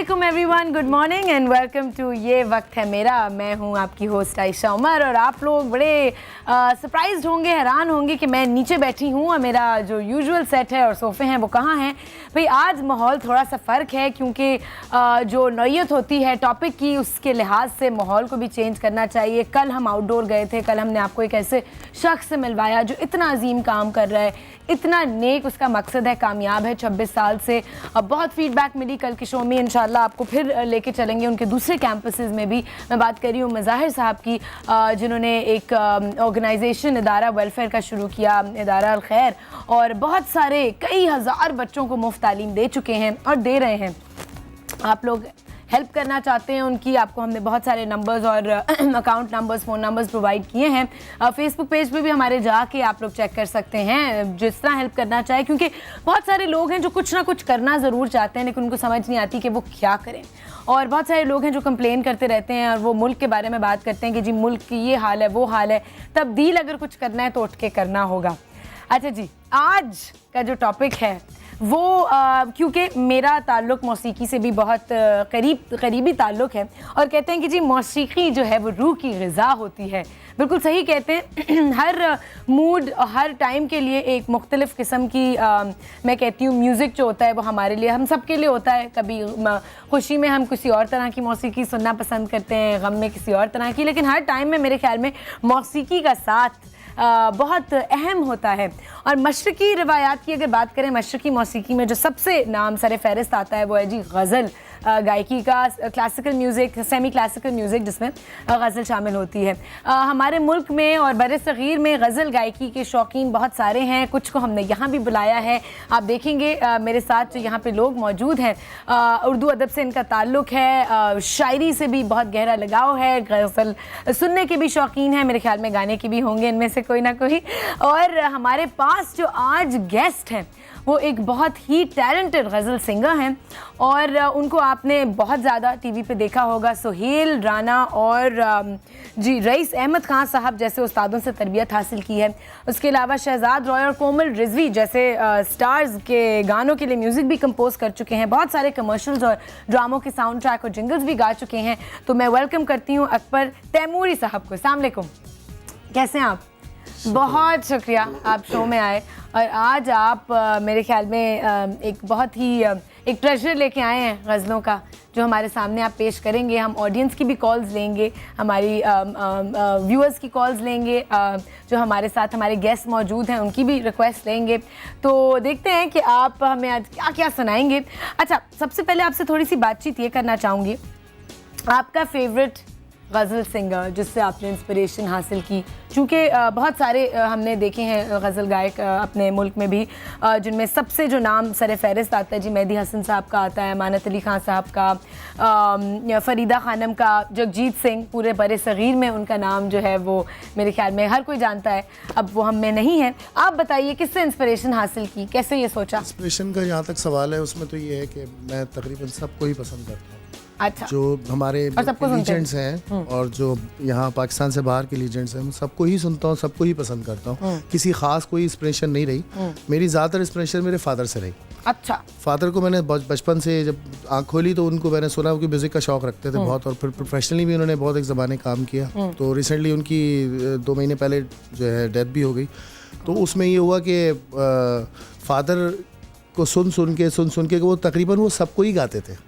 वालेकुम everyone, good morning and welcome to ये वक्त है मेरा। मैं हूं आपकी होस्ट आयशा उमर और आप लोग बड़े सरप्राइज्ड होंगे, हैरान होंगे कि मैं नीचे बैठी हूं और मेरा जो यूजुअल सेट है और सोफ़े हैं वो कहाँ हैं। भाई आज माहौल थोड़ा सा फ़र्क है क्योंकि जो नौयत होती है टॉपिक की उसके लिहाज से माहौल को भी चेंज करना चाहिए। कल हम आउटडोर गए थे, कल हमने आपको एक ऐसे शख्स से मिलवाया जो इतना अजीम काम कर रहा है, इतना नेक उसका मकसद है, कामयाब है 26 साल से। अब बहुत फीडबैक मिली कल के शो में, इंशाल्लाह आपको फिर लेके चलेंगे उनके दूसरे कैंपसेस में भी। मैं बात कर रही हूँ मज़ाहिर साहब की, जिन्होंने एक ऑर्गेनाइजेशन इदारा वेलफेयर का शुरू किया, इदारा अल खैर, और बहुत सारे कई हज़ार बच्चों को मुफ्त तालीम दे चुके हैं और दे रहे हैं। आप लोग हेल्प करना चाहते हैं उनकी, आपको हमने बहुत सारे नंबर्स और account numbers, phone numbers provide किए हैं। फेसबुक पेज पे भी हमारे जाके आप लोग चेक कर सकते हैं जिस तरह हेल्प करना चाहे, क्योंकि बहुत सारे लोग हैं जो कुछ ना कुछ करना ज़रूर चाहते हैं लेकिन उनको समझ नहीं आती कि वो क्या करें। और बहुत सारे लोग हैं जो कंप्लेन करते रहते हैं और वो मुल्क के बारे में बात करते हैं कि जी मुल्क की ये हाल है, वो हाल है। तब्दील अगर कुछ करना है तो उठ के करना होगा। अच्छा जी, आज का जो टॉपिक है वो क्योंकि मेरा ताल्लुक़ मौसीकी से भी बहुत करीबी ताल्लुक़ है और कहते हैं कि जी मौसीकी जो है वो रूह की ग़िज़ा होती है। बिल्कुल सही कहते हैं। हर मूड और हर टाइम के लिए एक मुख्तलिफ़ किस्म की मैं कहती हूँ म्यूज़िक जो होता है वो हमारे लिए, हम सब के लिए होता है। कभी खुशी में हम किसी और तरह की मौसीकी सुनना पसंद करते हैं, गम में किसी और तरह की, लेकिन हर टाइम में मेरे ख़्याल में मौसीकी का साथ बहुत अहम होता है। और मशरक़ी रिवायात की अगर बात करें, मशरक़ी मौसीकी में जो सबसे नाम सर फ़हरिस्त आता है वो है जी गज़ल गायकी का, classical music, semi classical music जिसमें गज़ल शामिल होती है। हमारे मुल्क में और बरसग़ीर में गज़ल गायकी के शौकीन बहुत सारे हैं, कुछ को हमने यहाँ भी बुलाया है। आप देखेंगे मेरे साथ जो यहाँ पे लोग मौजूद हैं, उर्दू अदब से इनका ताल्लुक़ है, शायरी से भी बहुत गहरा लगाव है, गज़ल सुनने के भी शौकीन हैं, मेरे ख्याल में गाने की भी होंगे इनमें से कोई ना कोई। और हमारे पास जो आज गेस्ट हैं वो एक बहुत ही टैलेंटेड गज़ल सिंगर हैं और उनको आपने बहुत ज़्यादा टीवी पे देखा होगा। सुहेल राना और जी रईस अहमद ख़ान साहब जैसे उस्तादों से तरबियत हासिल की है। उसके अलावा शहजाद रॉय और कोमल रिजवी जैसे स्टार्स के गानों के लिए म्यूज़िक भी कंपोज कर चुके हैं। बहुत सारे कमर्शियल्स और ड्रामों के साउंड ट्रैक और जिंगल्स भी गा चुके हैं। तो मैं वेलकम करती हूँ अकबर तैमूरी साहब को। अस्सलाम वालेकुम, कैसे हैं आप? बहुत शुक्रिया आप शो में आए और आज आप मेरे ख्याल में एक बहुत ही एक ट्रेजर लेके आए हैं गज़लों का जो हमारे सामने आप पेश करेंगे। हम ऑडियंस की भी कॉल्स लेंगे, हमारी व्यूअर्स की कॉल्स लेंगे, जो हमारे साथ हमारे गेस्ट मौजूद हैं उनकी भी रिक्वेस्ट लेंगे। तो देखते हैं कि आप हमें आज क्या क्या सुनाएंगे। अच्छा, सबसे पहले आपसे थोड़ी सी बातचीत ये करना चाहूँगी, आपका फेवरेट गज़ल सिंगर जिससे आपने इंस्पिरेशन हासिल की, चूँकि बहुत सारे हमने देखे हैं गज़ल गायक अपने मुल्क में भी, जिनमें सबसे जो नाम सर फ़हरिस्त आता है जी मेहदी हसन साहब का आता है, अमानत अली ख़ान साहब का, फ़रीदा ख़ानम का, जगजीत सिंह, पूरे बरसग़ीर में उनका नाम जो है वो मेरे ख़्याल में हर कोई जानता है। अब वो हम में नहीं है। आप बताइए किससे इंस्पिरेशन हासिल की, कैसे ये सोचा? इंस्पिरेशन का जहाँ तक सवाल है उसमें तो ये है कि मैं तकरीबन सबको ही पसंद करता हूँ। अच्छा, जो हमारे लीजेंड्स हैं और जो यहाँ पाकिस्तान से बाहर के लीजेंड्स हैं, मैं सबको ही सुनता हूँ, सबको ही पसंद करता हूँ। किसी ख़ास कोई इंस्पिरेशन नहीं रही। मेरी ज़्यादातर इंस्पिरेशन मेरे फादर से रही। अच्छा, फादर को मैंने बचपन से जब आँख खोली तो उनको मैंने सुना कि म्यूज़िक का शौक़ रखते थे बहुत, और फिर प्रोफेशनली भी उन्होंने बहुत एक ज़माने काम किया। तो रिसेंटली उनकी 2 महीने पहले जो है डेथ भी हो गई। तो उसमें ये हुआ कि फादर को सुन के वो तकरीबन वो सबको ही गाते थे।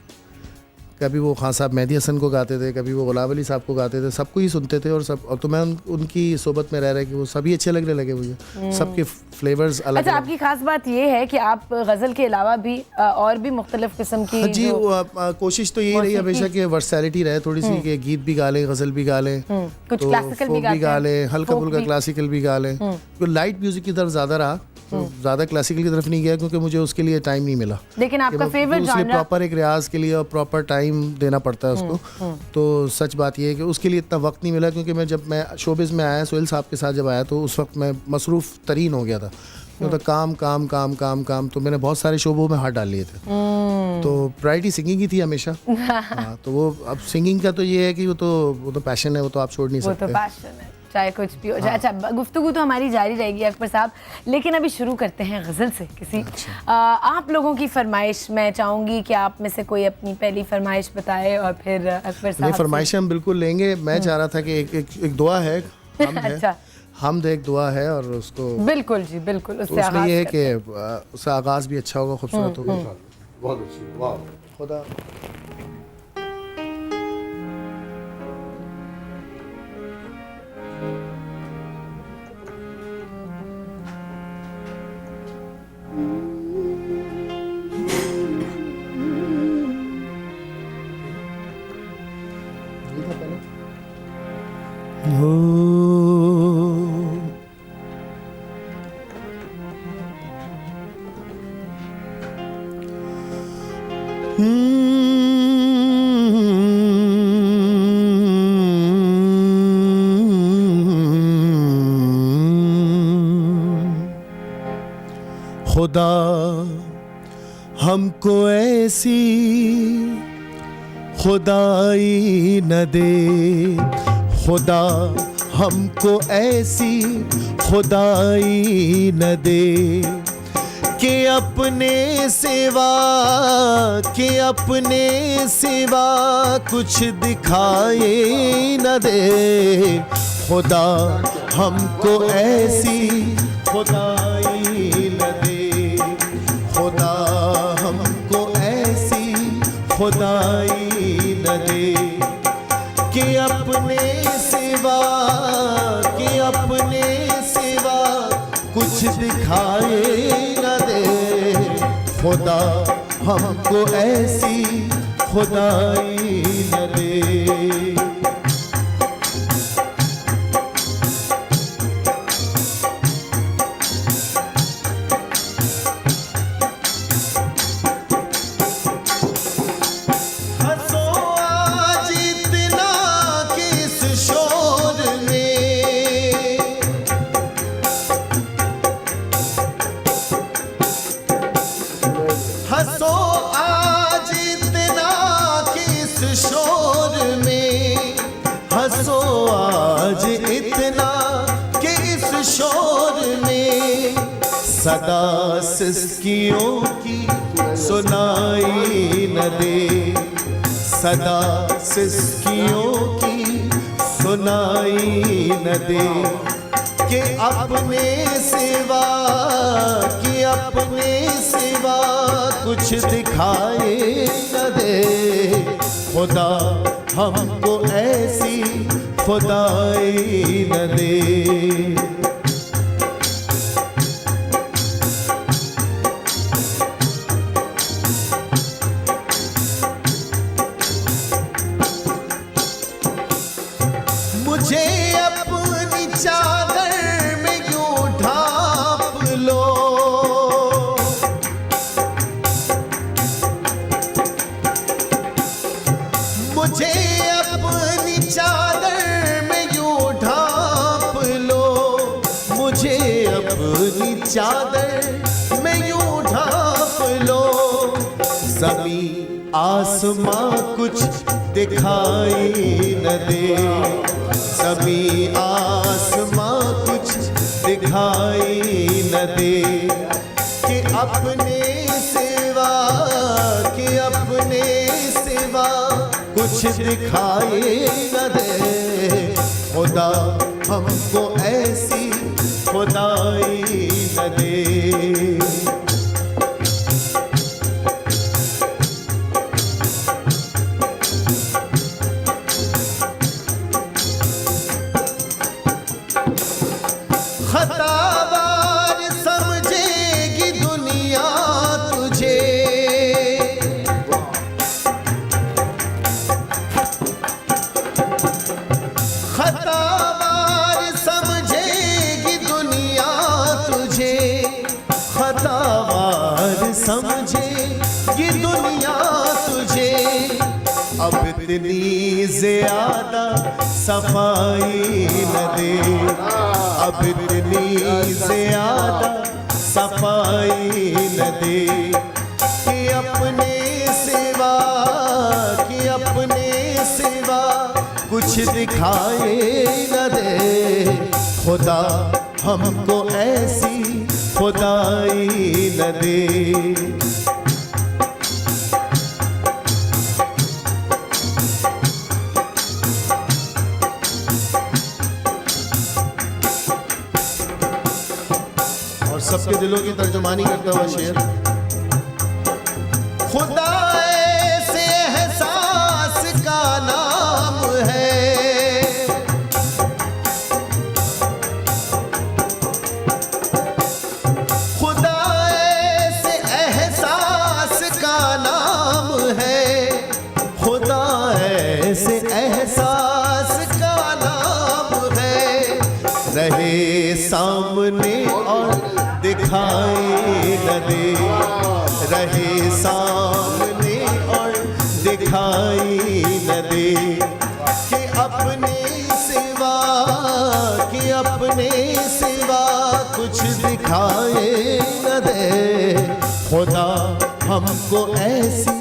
कभी वो खान साहब मेहदी हसन को गाते थे, कभी वो गुलाब अली साहब को गाते थे, सबको ही सुनते थे। और तो मैं उनकी सोबत में रह रहे कि वो सभी अच्छे लगने लगे मुझे, सबके फ्लेवर्स अलग। अच्छा, आपकी खास बात ये है कि आप गज़ल के अलावा भी और भी मुख्तलिफ किस्म की जी कोशिश तो यही रही हमेशा कि वर्सैलिटी रहे थोड़ी सी, कि गीत भी गा लें, गज़ल भी गा लें, कुछ क्लासिकल भी गा लें, हल्का फुल्का क्लासिकल भी गा लें। तो लाइट म्यूज़िक की तरफ ज़्यादा रहा, ज़्यादा क्लासिकल की तरफ नहीं गया क्योंकि मुझे उसके लिए टाइम नहीं मिला। लेकिन आपका फेवरेट जॉनर, प्रॉपर एक रियाज के लिए और प्रॉपर टाइम देना पड़ता है उसको। तो सच बात ये है कि उसके लिए इतना वक्त नहीं मिला, क्योंकि जब मैं शोबिज़ में आया, सोहेल साहब के साथ जब आया तो उस वक्त मैं मसरूफ़ तरीन हो गया था। तो काम काम काम काम काम, तो मैंने बहुत सारे शोबों में हाथ डाल लिए थे। तो प्रायोरिटी सिंगिंग ही थी हमेशा। हाँ, तो वो अब सिंगिंग का तो ये है कि वो तो पैशन है, वो तो आप छोड़ नहीं सकते। वो तो पैशन है, चाहे कुछ भी हो जाए। अच्छा, गुफ्तगू तो हमारी जारी रहेगी अकबर साहब, लेकिन अभी शुरू करते हैं गज़ल से किसी। आप लोगों की फरमाइश मैं चाहूँगी कि आप में से कोई अपनी पहली फरमाइश बताए और फिर अकबर साहब। फरमाइश हम बिल्कुल लेंगे। मैं चाह रहा था कि एक दुआ है, अच्छा, हमद एक दुआ है और उसको बिल्कुल जी बिल्कुल उससे उसमें ये है आगाज़ कि उसका आगाज़ भी अच्छा होगा, खूबसूरत होगा। बहुत अच्छी, वाह, खुदा। खुदा हमको ऐसी खुदाई न दे, खुदा हमको ऐसी खुदाई न दे कि अपने सिवा कुछ दिखाए न दे। खुदा हमको ऐसी खुदाई न दे, खुदा हमको ऐसी खुदाई न दे कि अपने सिवा कुछ दिखाए न दे। खुदा हमको ऐसी खुदाई न दे। हंसो आज इतना कि इस शोर में, हंसो आज इतना कि इस शोर में सदा सिसकियों की सुनाई न दे, सदा सिसकियों की सुनाई न दे कि अपने सिवा कुछ दिखाए न दे। खुदा हमको ऐसी खुदाई न दे। मुझे अपनी चादर में यूं ढांप लो, मुझे अपनी चादर में यूं ढांप लो, मुझे अपनी चादर में यूं ढांप लो। ज़मीं आसमां कुछ दिखाई न दे, ज़मीं आसमां कुछ दिखाई न दे कि अपने सिवा कुछ दिखाई न दे। खुदा हमको ऐसी खुदाई न दे। खतावार समझेगी दुनिया तुझे, खतावार समझेगी दुनिया तुझे, खतावार समझेगी दुनिया तुझे। अब इतनी ज़्यादा सफाई न दे, अब इतनी ज़्यादा सफाई न दे, कि अपने सिवा, कि अपने सिवा कुछ दिखाए न दे। खुदा हमको ऐसी खुदाई न दे। और सबके दिलों की तर्जुमानी करता हुआ शेर। खुदा ऐसे एहसास का नाम है, खुदा ऐसे एहसास का नाम है, खुदा ऐसे एहसास का नाम है। रहे सामने और दिखाई न दे, रहे सामने और दिखाई न दे, कि अपने सिवा, कि अपने सिवा कुछ दिखाए न दे। खुदा हमको ऐसी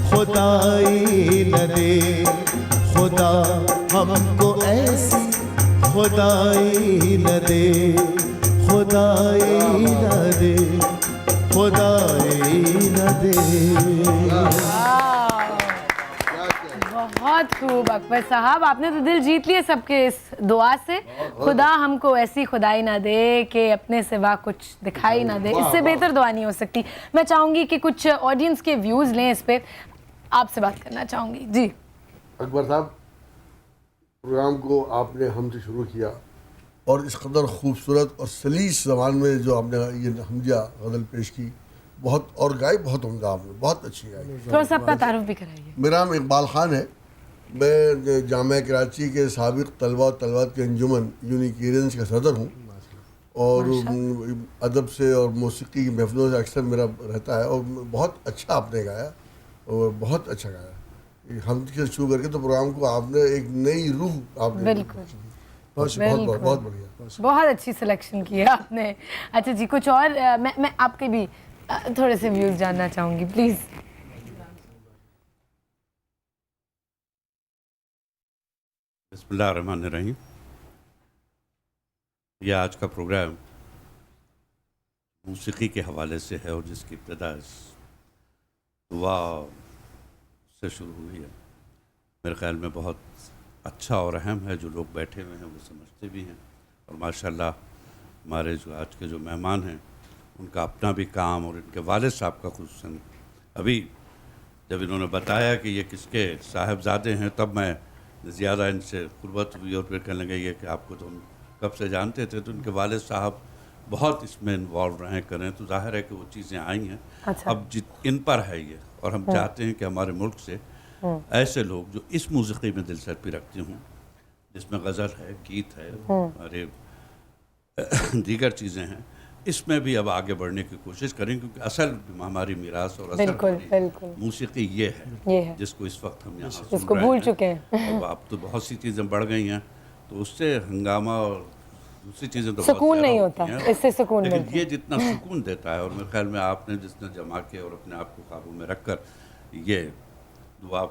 खुदाई न दे, खुदा हमको ऐसी खुदाई न दे, खुदाई न दे, खुदाई न दे। बहुत खूब अकबर साहब, आपने तो दिल जीत लिए सबके इस दुआ से। खुदा हमको ऐसी खुदाई ना दे कि अपने सिवा कुछ दिखाई ना दे। इससे बेहतर दुआ नहीं हो सकती। मैं चाहूँगी कि कुछ ऑडियंस के व्यूज़ लें इस पे। आपसे बात करना चाहूँगी जी। अकबर साहब, प्रोग्राम को आपने हमसे शुरू किया और इस कदर खूबसूरत और सलीस ज़बान में जो आपने ये हमजा गज़ल पेश की, बहुत, और गाई बहुत उम्दा, आपने बहुत अच्छी गाई। थोड़ा सा अपना तारुफ भी कराइए। मेरा नाम इकबाल ख़ान है। मैं जामिया कराची के साबिक़ तलबा और तलबात के अंजुमन यूनिकेरियंस का सदर हूँ, और अदब से और मौसीकी की महफ़िलों से अक्सर मेरा रहता है। और बहुत अच्छा आपने गाया, और बहुत अच्छा गाया। हम से शुरू करके तो प्रोग्राम को आपने एक नई रूह आपने, बिल्कुल, बहुत बहुत बहुत बढ़िया, बहुत अच्छी सिलेक्शन की है आपने। अच्छा जी, कुछ और मैं आपके भी थोड़े से व्यूज़ जानना चाहूँगी प्लीज़। बिस्मिल्लाहिर्रहमानिर्रहीम। यह आज का प्रोग्राम मौसीकी के हवाले से है और जिसकी इब्तिदा दुआ से शुरू हुई है। मेरे ख़्याल में बहुत अच्छा और अहम है। जो लोग बैठे हुए हैं वो समझते भी हैं, और माशाल्लाह हमारे जो आज के जो मेहमान हैं उनका अपना भी काम, और इनके वालिद साहब का खुसूसन अभी जब इन्होंने बताया कि ये किसके साहबजादे हैं, तब मैं ज़्यादा इनसे क़ुर्बत हुई। और फिर कहने लगे कि आपको तो हम कब से जानते थे। तो उनके वालिद साहब बहुत इसमें इन्वॉल्व रहे करें, तो जाहिर है कि वो चीज़ें आई हैं। अच्छा। अब इन पर है ये, और हम चाहते हैं कि हमारे मुल्क से ऐसे लोग जो इस मौसीकी में दिलचस्पी रखते हों, जिसमें गज़ल है, गीत है, अरे दीगर चीज़ें हैं, इसमें भी अब आगे बढ़ने की कोशिश करें, क्योंकि असल हमारी मीरास और असल मौसीकी ये है जिसको इस वक्त हम यहाँ जिसको भूल चुके हैं। अब तो बहुत सी चीज़ें बढ़ गई हैं, तो उससे हंगामा और दूसरी चीज़ें तो सुकून नहीं होता, इससे सुकून लेकिन मिलता ये जितना सुकून देता है, और मेरे ख्याल में आपने जितना जमा के और अपने आप को काबू में रखकर ये दुआ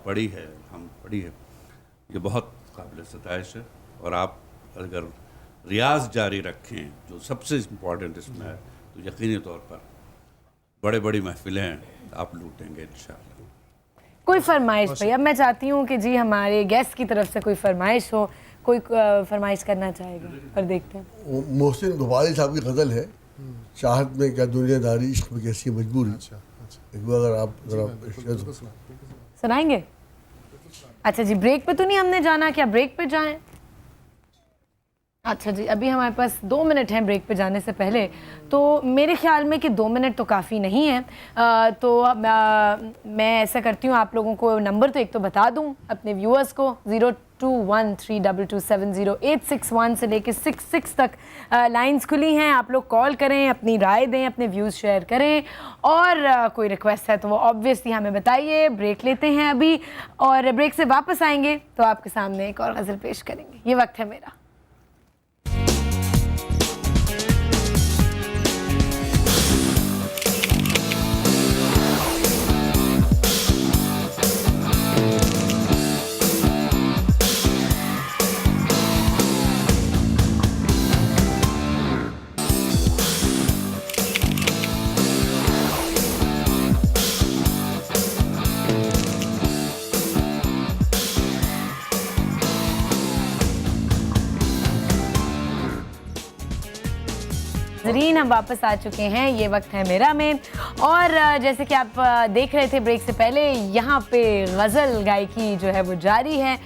पढ़ी है, हम पढ़ी है, ये बहुत काबिल सताइश है। और आप अगर रियाज जारी रखें, जो सबसे इम्पोर्टेंट इसमें है, तो यकीनी तौर पर बड़े बड़ी महफिलें आप लूटेंगे इंशाअल्लाह। कोई फरमाइश भैया, मैं चाहती हूँ कि जी हमारे गेस्ट की तरफ से कोई फरमाइश हो, कोई फरमाइश करना चाहेगा, और देखते हैं। मोहसिन भोपाली साहब की गज़ल है, चाहत में क्या दुनियादारी, इश्क में कैसी मजबूरी। एक बार अगर आप ज़रा सुनाएंगे। अच्छा जी, ब्रेक पे तो नहीं हमने जाना, क्या ब्रेक पे जाएं? अच्छा जी, अभी हमारे पास 2 मिनट हैं ब्रेक पे जाने से पहले, तो मेरे ख्याल में कि 2 मिनट तो काफ़ी नहीं है। तो मैं ऐसा करती हूँ, आप लोगों को नंबर तो एक तो बता दूँ अपने व्यूअर्स को, 021322708661 से लेके 66 तक लाइंस खुली हैं। आप लोग कॉल करें, अपनी राय दें, अपने व्यूज़ शेयर करें, और कोई रिक्वेस्ट है तो वो ऑब्वियसली हमें बताइए। ब्रेक लेते हैं अभी, और ब्रेक से वापस आएंगे तो आपके सामने एक और गज़ल पेश करेंगे। ये वक्त है मेरा। नाजरीन, हम वापस आ चुके हैं ये वक्त है मेरा में। और जैसे कि आप देख रहे थे ब्रेक से पहले, यहाँ पे गज़ल गायकी जो है वो जारी है।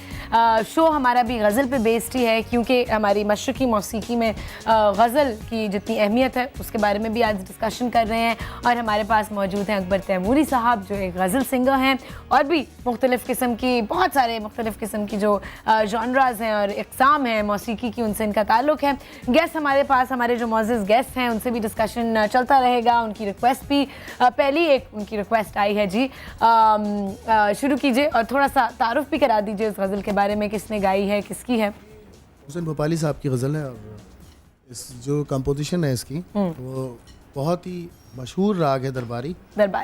शो हमारा भी गज़ल पे बेस्ड ही है, क्योंकि हमारी मशरक़ी मौसीकी में गज़ल की जितनी अहमियत है उसके बारे में भी आज डिस्कशन कर रहे हैं। और हमारे पास मौजूद हैं अकबर तैमूरी साहब, जो एक गज़ल सिंगर हैं, और भी मुख्तलिफ़ किस्म की, बहुत सारे मुख्तलिफ़ किस्म की जो जॉनराज हैं और इक़साम हैं मौसीकी की, उनसे इनका ताल्लुक़ है। गेस्ट हमारे पास, हमारे जो मौजूद गेस्ट हैं उनसे भी डिस्कशन चलता रहेगा। उनकी रिक्वेस्ट भी पहली एक उनकी रिक्वेस्ट आई है जी, शुरू कीजिए और थोड़ा सा तारुफ भी करा दीजिए इस गज़ल के बारे में, किसने गाई है, किसकी है। हुसैन भोपाली साहब की गज़ल है, और इस जो कंपोजिशन है इसकी वो बहुत ही मशहूर राग है दरबारी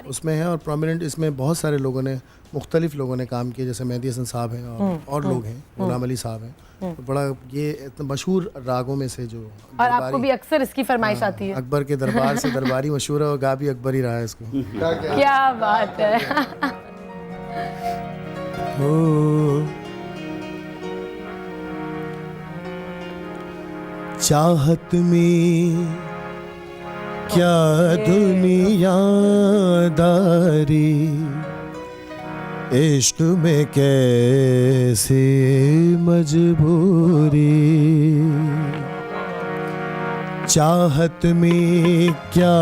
उसमें है, और प्रोमिनेंट इसमें बहुत सारे लोगों ने, मुख्तलिफ लोगों ने काम किया, जैसे मेहदी हसन साहब हैं और लोग हैं, गुलाम अली साहब हैं। तो बड़ा ये इतना मशहूर रागों में से जो, और आपको भी अक्सर इसकी फरमाइश आती है। अकबर के दरबार से दरबारी मशहूर है, और गा भी अकबर ही रहा है इसको। क्या बात है। चाहत में क्या दुनियादारी, इश्क में कैसी मजबूरी। चाहत में क्या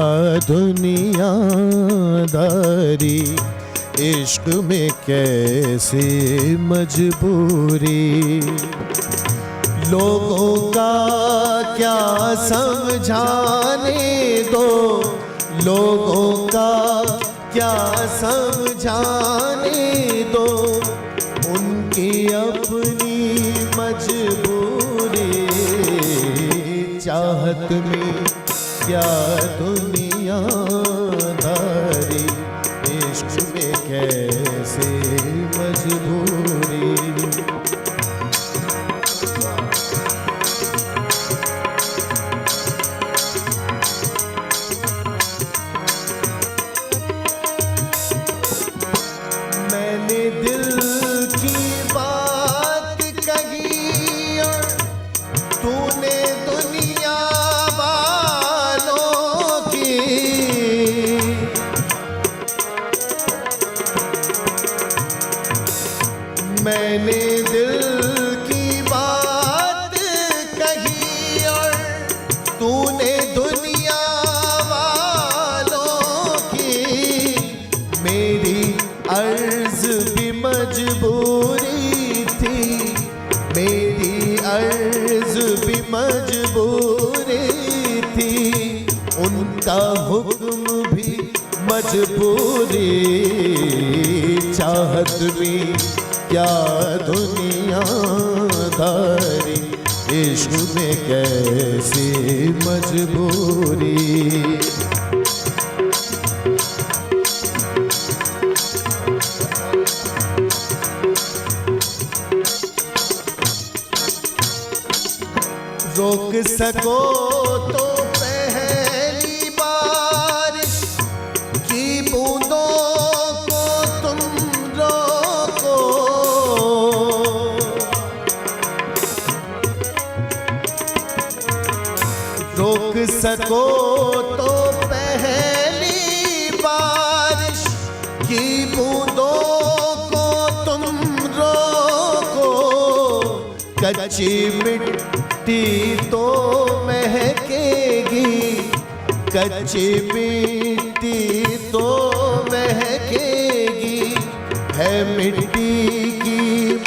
दुनियादारी, इश्क में कैसी मजबूरी। लोगों का क्या समझाने दो, लोगों का क्या समझाने दो, उनकी अपनी मजबूरी। चाहत में क्या दुनियादारी, इश्क में कैसे मजबूरी। मैंने दिल की बात कही और तूने दुनिया वालों की। मेरी अर्ज भी मजबूरी थी, मेरी अर्ज भी मजबूरी थी, उनका हुक्म भी मजबूरी। चाहत में क्या दुनियादारी, इश्क में कैसी मजबूरी। रोक सको तो पहली बारिश की बूंदों को तुम रोको। रोक सको तो पहली बारिश की बूंदों को तुम रोको। कच्ची मिट्टी तो महकेगी, कच्ची मिट्टी तो महकेगी, है मिट्टी की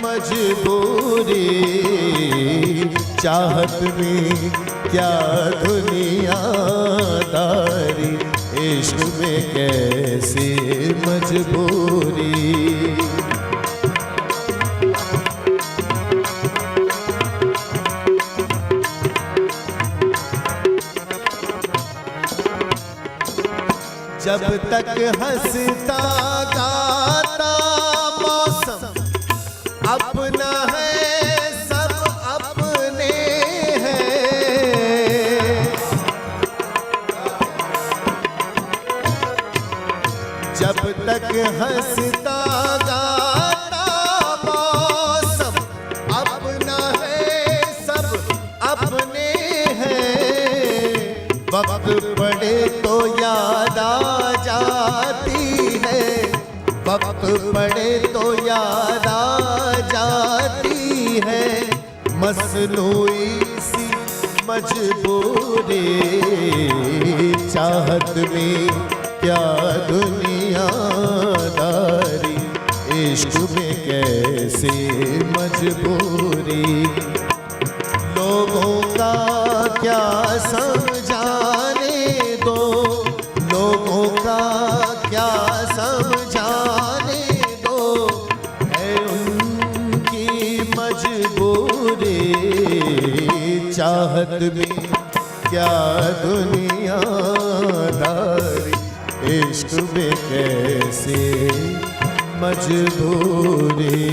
मजबूरी। चाहत में क्या दुनियादारी, इश्क में कैसी मजबूरी। जब तक हंसता गाता मौसम अपना है, सब अपने हैं। जब तक हंसता गाता मौसम अपना है, सब अपने हैं। वक्त वक्त पड़े तो याद आ जाती है मसनूई सी मजबूरी, चाहत में क्या दुनियादारी, इश्क में कैसे मजबूरी, लोगों का क्या समझाने दो, लोगों का क्या समझाने दो, है उनकी मजबूरी, चाहत में क्या दुनियादारी, इश्क में कैसे मजबूरी।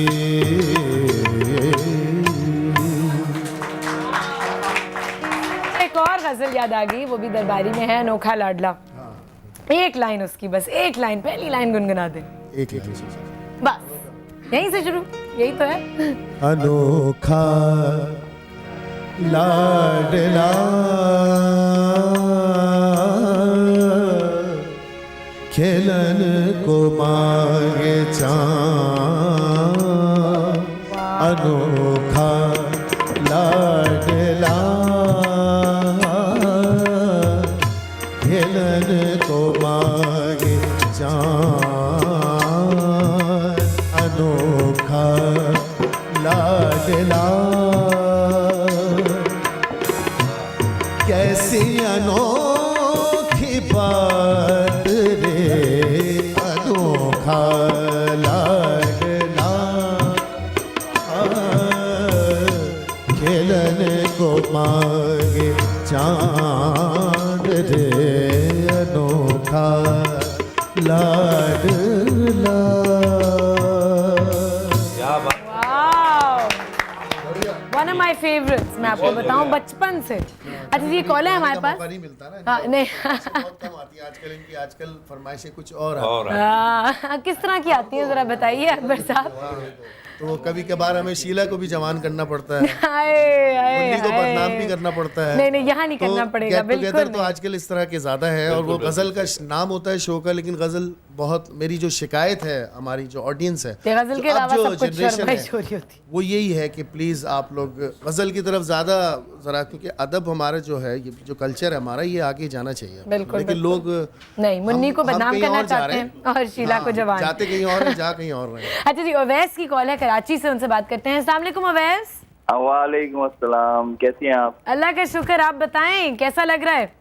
एक और गजल याद आ गई, वो भी दरबारी में है, अनोखा लाडला। एक लाइन उसकी, बस एक लाइन, पहली लाइन गुनगुना दे एक बस, यहीं से शुरू, यही तो है। अनोखा लाडला खेलन को मांगे चाँद, अनोखा लाडला खेलन को मांगे चाँद, अनोखा लाडला कैसी अनोखी बात रे, अनोखा लाडला खेलन को मांगे चाँद रे, अनोखा लाडला। वन ऑफ माई फेवरेट्स, मैं आपको बताऊं बचपन से। अच्छा जी, कॉल है हमारे पास? नहीं मिलता ना, हाँ, नहीं बहुत कम आती है आजकल, इनकी आजकल फरमाइशें कुछ और और किस तरह की आती है जरा बताइए अकबर साहब। तो कभी कभार हमें शीला को भी जवान करना पड़ता है, हाय उन्हीं को बदनाम भी करना पड़ता है। नहीं नहीं, यहाँ नहीं करना पड़ेगा, get together बिल्कुल तो आजकल इस तरह के ज्यादा है, और वो गजल का नाम होता है शो का, लेकिन गजल बहुत, मेरी जो शिकायत है हमारी जो ऑडियंस है, नहीं। गजल के जो अब अलावा जो सब कुछ जनरेशन फरमाइश हो रही है, होती। वो यही है कि प्लीज आप लोग गजल की तरफ ज्यादा जरा, क्योंकि अदब हमारा जो है, ये जो कल्चर है हमारा, ये आगे जाना चाहिए। बिल्कुल, लेकिन बिल्कुल। लोग नहीं, मुन्नी को हम बदनाम कहीं करना और जा चाहते रहे हैं और शीला को जवान। जाते कहीं और हैं, जा कहीं और रहे हैं। अच्छा जी, अवैस की कॉल है कराची से, उनसे बात करते हैं। अस्सलाम वालेकुम अवैस। वालेकुम अस्सलाम, कैसी हैं आप? अल्लाह का शुक्र, आप बताएं कैसा लग रहा है?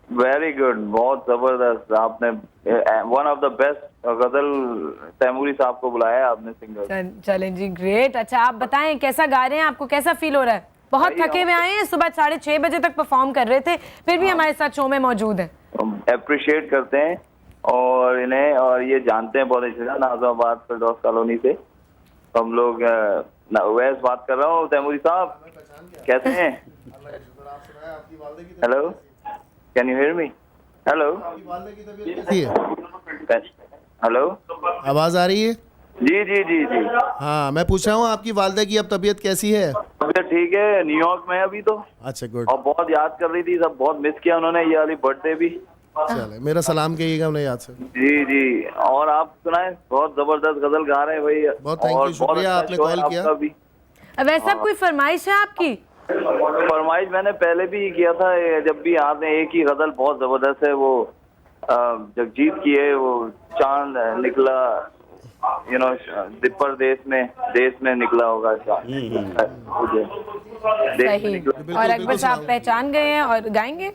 वेरी गुड, बहुत जबरदस्त। आपने वन ऑफ द बेस्ट गजल तैमूरी साहब को बुलाया है आपने, सिंगर। चलें जी, ग्रेट। अच्छा आप बताएं कैसा गा रहे हैं, आपको कैसा फील हो रहा है? बहुत थके हुए आए हैं, सुबह 6:30 बजे तक परफॉर्म कर रहे थे, फिर भी हमारे साथ शो में मौजूद हैं। अप्रिशिएट करते हैं और इन्हें, और ये जानते हैं बहुत अच्छे से, नाज़िमाबाद फिरदौस कॉलोनी से हम लोग। वैस बात कर रहा हूँ, तैमूरी साहब कैसे हैं? Hello, can you hear me? Hello hello, आवाज आ रही है? जी जी जी जी। हाँ, मैं पूछ रहा हूँ आपकी वालदा की अब तबीयत कैसी है? तबीयत ठीक है, न्यूयॉर्क में अभी तो। अच्छा, गुड। और बहुत याद कर रही थी, सब बहुत मिस किया उन्होंने, ये वाली बर्थडे भी। चले, मेरा सलाम कहिएगा उन्हें याद से। जी जी। और आप सुनाए, बहुत जबरदस्त गजल गा रहे हैं भाई। बहुत थैंक यू, शुक्रिया आपने कॉल किया। अवैस साहब कोई फरमाइश है आपकी? फरमाइश मैंने पहले भी किया था, जब भी आते हैं, एक ही गजल बहुत जबरदस्त है, वो जगजीत की है, वो चांद निकला, यू नो, दिपर देश में निकला होगा चांद। सही। और अकबर साहब पहचान गए हैं और गाएंगे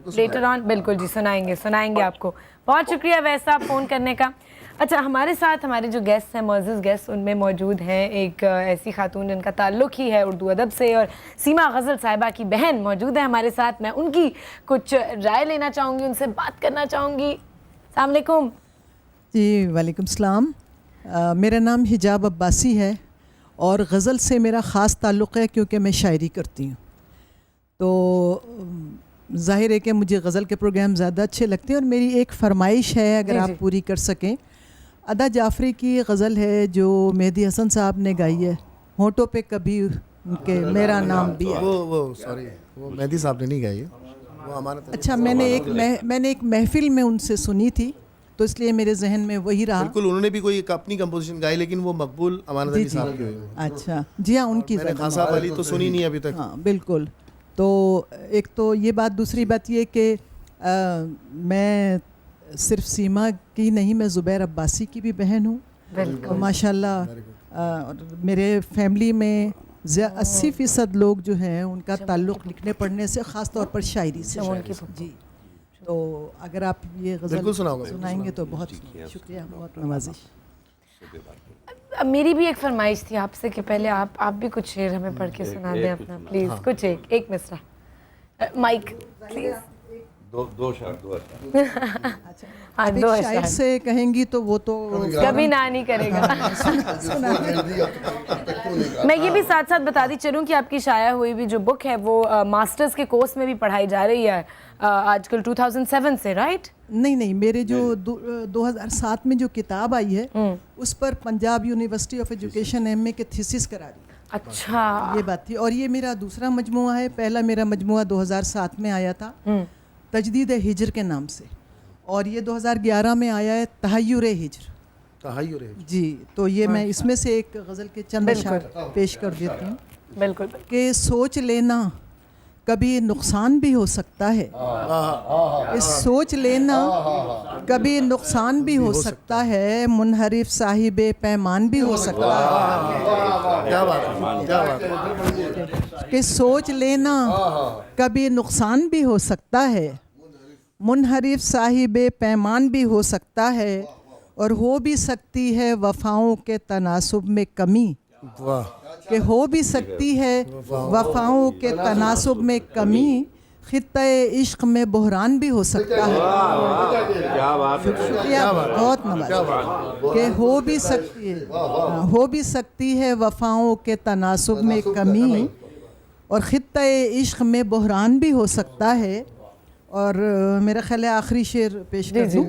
लेटर ऑन। बिल्कुल जी, सुनाएंगे आपको। बहुत शुक्रिया अवैस साहब फ़ोन करने का। अच्छा, हमारे साथ हमारे जो गेस्ट हैं, मौजूद गेस्ट, उनमें मौजूद हैं एक ऐसी खातून जिनका ताल्लुक़ ही है उर्दू अदब से, और सीमा गज़ल साहिबा की बहन मौजूद है हमारे साथ। मैं उनकी कुछ राय लेना चाहूँगी, उनसे बात करना चाहूँगी। अस्सलाम वालेकुम। जी वालेकुम सलाम। मेरा नाम हिजाब अब्बासी है और गज़ल से मेरा ख़ास ताल्लुक़ है क्योंकि मैं शायरी करती हूँ। तो ज़ाहिर है कि मुझे गज़ल के प्रोग्राम ज़्यादा अच्छे लगते हैं, और मेरी एक फ़रमाइश है, अगर आप पूरी कर सकें। अदा जाफ़री की गज़ल है जो मेहदी हसन साहब ने गाई है, होंठों पे कभी उनके मेरा नाम भी है। वो सॉरी, वो मेहदी साहब ने नहीं गाई है, वो हमारा। अच्छा, मैंने एक महफ़िल में उनसे सुनी थी, तो इसलिए मेरे जहन में वही रहा। बिल्कुल, उन्होंने भी कोई एक अपनी कंपोजिशन गाई, लेकिन वो मकबूल अमानत जी अली जी, साहब की हुई। अच्छा जी हाँ, उनकी मैंने ज़्यादा खासा वाली तो सुनी नहीं अभी तक। हाँ बिल्कुल। तो एक तो ये बात, दूसरी बात ये कि मैं सिर्फ सीमा की नहीं, मैं ज़ुबैर अब्बासी की भी बहन हूँ। और माशाल्लाह और मेरे फैमिली में 80% लोग जो हैं उनका ताल्लुक़ लिखने पढ़ने से, ख़ास तौर पर शायरी से। जी, तो अगर आप ये बिल्कुल गज़ल सुनाऊंगा। सुनाएंगे तो बहुत शुक्रिया, बहुत नवाजिश। अब मेरी भी एक फरमाइश थी आपसे कि पहले आप भी कुछ शेर हमें पढ़ के सुना दें अपना, प्लीज़। कुछ एक मिसरा, माइक प्लीज़। दो शायर हाँ, एक दो शायर अशआर। से कहेंगी तो वो तो कभी ना नहीं करेगा। मैं ये भी साथ साथ बताती चलूँ कि आपकी शाया हुई भी जो बुक है वो मास्टर्स के कोर्स में भी पढ़ाई जा रही है आजकल 2007 से, राइट? नहीं, मेरे जो 2007 में जो किताब आई है उस पर Punjab university of education MA के थीसिस करा दी। अच्छा, ये बात थी। और ये मेरा दूसरा मजमुआ है। पहला मेरा मजमुआ 2007 में आया था तजदीद हिजर के नाम से, और ये 2011 में आया है तहय्युर हिजर। तहय्युर है। जी, तो ये मैं इसमें से एक गज़ल के चंद अशआर पेश कर देती हूँ बिल्कुल। कि सोच लेना कभी नुकसान भी हो सकता है, कि सोच लेना कभी नुकसान भी हो सकता है, मुनहरिफ साहिबे पैमान भी हो सकता है। क्या बात है, क्या बात है। कि सोच लेना कभी नुकसान भी हो सकता है, मुनहरिफ साहिबे पैमान भी हो सकता है, और हो भी सकती है वफ़ाओं के तनासुब में कमी। वाह, कि हो भी सकती है वफ़ाओं के तनासुब में कमी, खित्ते इश्क में बहरान भी हो सकता है। शुक्रिया, बहुत नवाज़। कि हो भी सकती है वफ़ाओं के तनासुब में कमी, और खित्ते इश्क में बहरान भी हो सकता है। और मेरा ख्याल है आखिरी शेर पेश कर दूं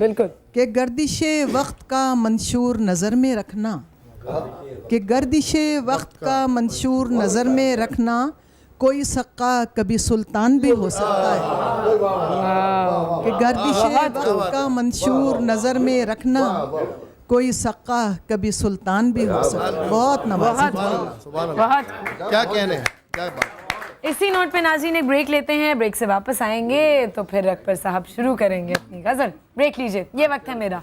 कि गर्दिशे वक्त का मंशूर नज़र में रखना, कि गर्दिशे वक्त का मंशूर नज़र में रखना, कोई सक्का कभी सुल्तान भी हो सकता है। कि गर्दिशे वक्त का मंशूर नज़र में रखना, कोई सक्का कभी सुल्तान भी हो सकता है। बहुत नवाज़। बहुत क्या कहने हैं, क्या बात। इसी नोट पे नाज़रीन एक ब्रेक लेते हैं, ब्रेक से वापस आएंगे तो फिर अकबर साहब शुरू करेंगे अपनी गज़ल। ब्रेक लीजिए, ये वक्त है मेरा।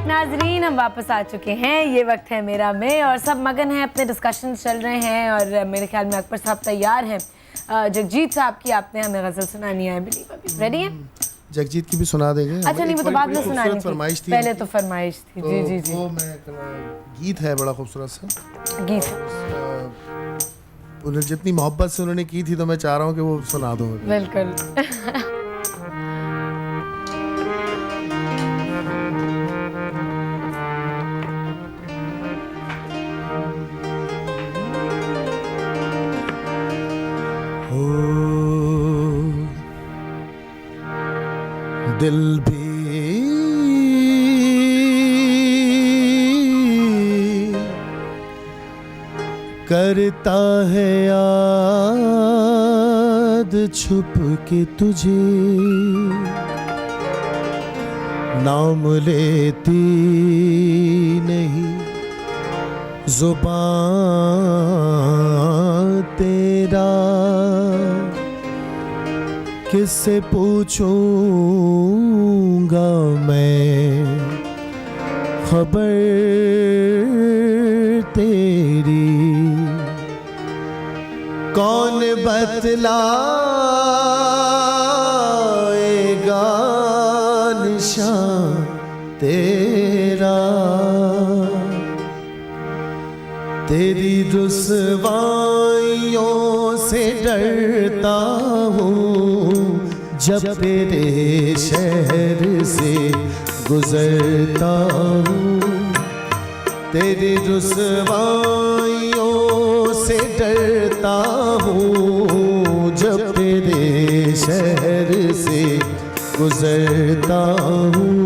नाजरीन, हम वापस आ चुके हैं। ये वक्त है मेरा में, और सब मगन हैं, अपने डिस्कशन चल रहे हैं, और मेरे ख्याल में अकबर साहब तैयार हैं। जगजीत साहब की आपने हमें गज़ल सुनानी है, बिलीव अभी रेडी हैं? जगजीत की भी सुना देंगे। अच्छा, नहीं वो तो बाद में सुनानी फरमाइश थी, पहले तो फरमाइश थी। जी जी जी, वो मैं गीत है बड़ा खूबसूरत सा गीत। उन्हें जितनी मोहब्बत से उन्होंने की थी, तो मैं चाह रहा हूँ कि वो सुना दूँ। बिल्कुल। दिल भी करता है याद छुप के तुझे, नाम लेती नहीं जुबान तेरा, किससे पूछूंगा मैं खबर तेरी, कौन बतलाएगा निशान तेरा, तेरी रुसवाइयों से डरता हूँ जब तेरे शहर से गुजरता हूँ। तेरी रुसवाइयों से डरता हूँ जब तेरे शहर से गुजरता हूँ।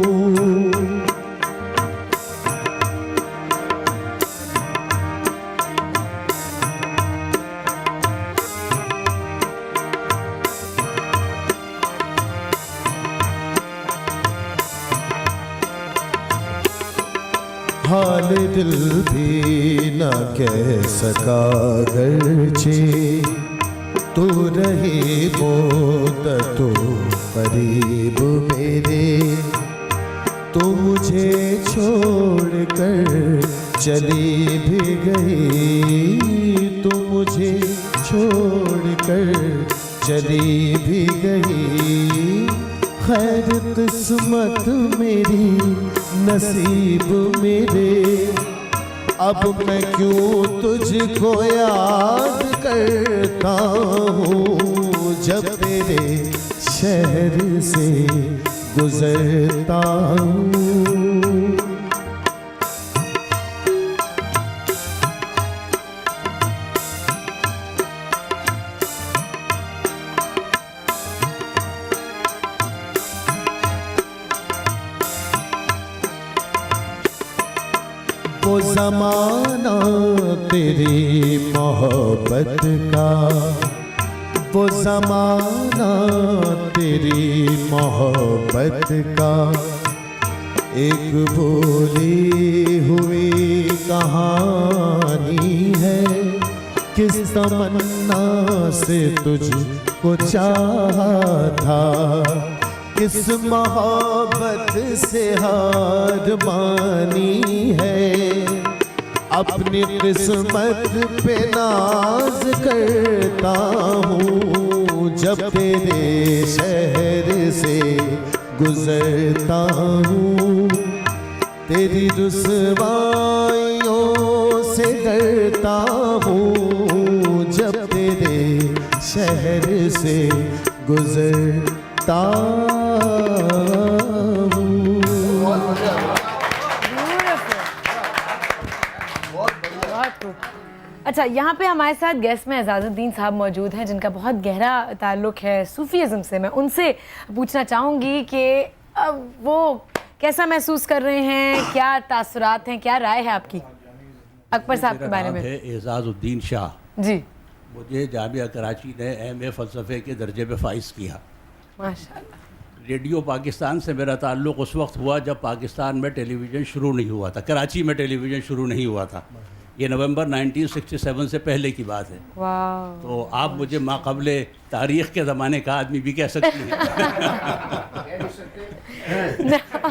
हाल दिल भी न कह सका गर्चे तू रही मुद्दत तो करीब मेरे। तू मुझे छोड़ कर चली भी गई, तू मुझे छोड़ कर चली भी गई। खैर किस्मत मेरी नसीब मेरे, अब मैं क्यों तुझको याद करता हूँ जब तेरे शहर से गुजरता हूँ। वो ज़माना तेरी मोहब्बत का, वो ज़माना तेरी मोहब्बत का एक भूली हुई कहानी है। किस तमन्ना से तुझको चाहा था, किस मोहब्बत से हार मानी है। अपनी किस्मत पे नाज करता हूँ जब तेरे शहर से गुजरता हूँ। तेरी रुसवाइयों से डरता हूँ जब तेरे शहर से गुजरता हूँ। अच्छा, यहाँ पे हमारे साथ गेस्ट में एजाजुद्दीन साहब मौजूद हैं जिनका बहुत गहरा ताल्लुक़ है सूफीज़म से। मैं उनसे पूछना चाहूँगी कि वो कैसा महसूस कर रहे हैं, क्या तासुरात हैं, क्या राय है आपकी अकबर साहब के बारे में? है एजाजुद्दीन शाह जी। मुझे जामिया कराची ने M.A. फ़लसफ़े के दर्जे पे फ़ाइज़ किया। माशाल्लाह। रेडियो पाकिस्तान से मेरा ताल्लुक़ उस वक्त हुआ जब पाकिस्तान में टेलीविज़न शुरू नहीं हुआ था, कराची में टेलीविज़न शुरू नहीं हुआ था। ये नवंबर 1967 से पहले की बात है। वाह। तो आप मुझे माक़ाबिले तारीख़ के ज़माने का आदमी भी कह सकती हैं।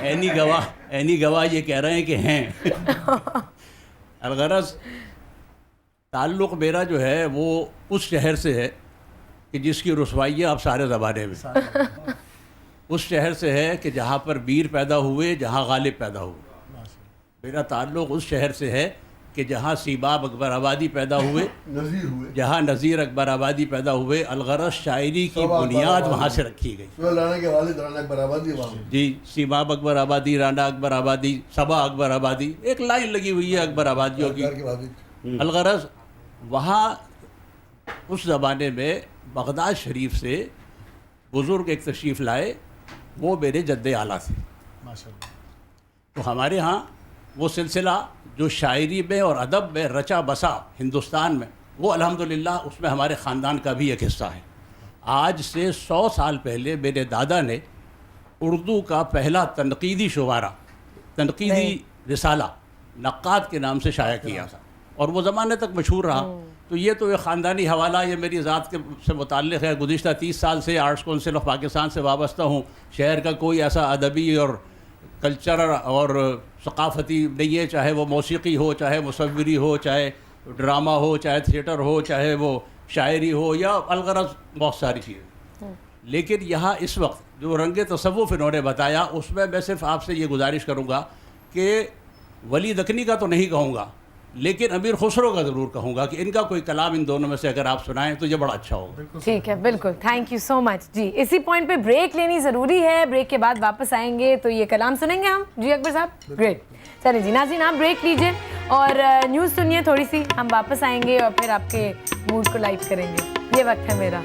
ऐनी गवाह ये कह रहे हैं कि हैं। अलगरज़ ताल्लुक़ मेरा जो है वो उस शहर से है कि जिसकी रुसवाइयाँ आप सारे ज़माने में, उस शहर से है कि जहाँ पर वीर पैदा हुए, जहाँ गालिब पैदा हुए। मेरा ताल्लुक़ उस शहर से है कि जहाँ सीबाब अकबर आबादी पैदा हुए, नज़ीर हुए, जहाँ नज़ीर अकबर आबादी पैदा हुए। अलगरज़ शायरी की बुनियाद वहाँ से रखी गई। राना के वालिद राना अकबर आबादी जी, सीबाब अकबर आबादी, राना अकबर आबादी, सबा अकबर आबादी, एक लाइन लगी हुई है अकबर आबादियों की। अलगरज़ वहाँ उस ज़माने में बगदाद शरीफ से बुज़ुर्ग एक तशरीफ़ लाए, वो मेरे जद्दे आला थे। तो हमारे यहाँ वो सिलसिला जो शायरी में और अदब में रचा बसा हिंदुस्तान में, वो अल्हम्दुलिल्लाह उसमें हमारे ख़ानदान का भी एक हिस्सा है। आज से 100 साल पहले मेरे दादा ने उर्दू का पहला तनकीदी शुमारा, तनकीदी रिसाला नक्काद के नाम से शाया किया था और वो ज़माने तक मशहूर रहा। तो ये तो एक ख़ानदानी हवाला, ये मेरी ज़ात के से मुताल्लिक़ है। गुज़िश्ता 30 साल से आर्ट्स काउंसिल ऑफ पाकिस्तान से वाबस्ता हूँ। शहर का कोई ऐसा अदबी और कल्चर और सकाफ़ती नहीं है, चाहे वो मौसीकी हो, चाहे मुसव्विरी हो, चाहे ड्रामा हो, चाहे थिएटर हो, चाहे वो शायरी हो, या अलगरज़ बहुत सारी चीज़ें। लेकिन यहाँ इस वक्त जो रंग तसव्वुफ़ इन्होंने बताया, उसमें मैं सिर्फ आपसे ये गुजारिश करूँगा कि वली दकनी का तो नहीं कहूँगा, लेकिन अमीर खुसरो का ज़रूर कहूँगा कि इनका कोई कलाम इन दोनों में से अगर आप सुनाएं तो ये बड़ा अच्छा होगा। ठीक है, बिल्कुल, थैंक यू सो मच जी। इसी पॉइंट पे ब्रेक लेनी ज़रूरी है, ब्रेक के बाद वापस आएंगे तो ये कलाम सुनेंगे हम। जी अकबर साहब, ग्रेट। चलिए जी नाज़रीन, आप ब्रेक लीजिए और न्यूज़ सुनिए थोड़ी सी, हम वापस आएंगे और फिर आपके मूड को लाइट करेंगे। ये वक्त है मेरा।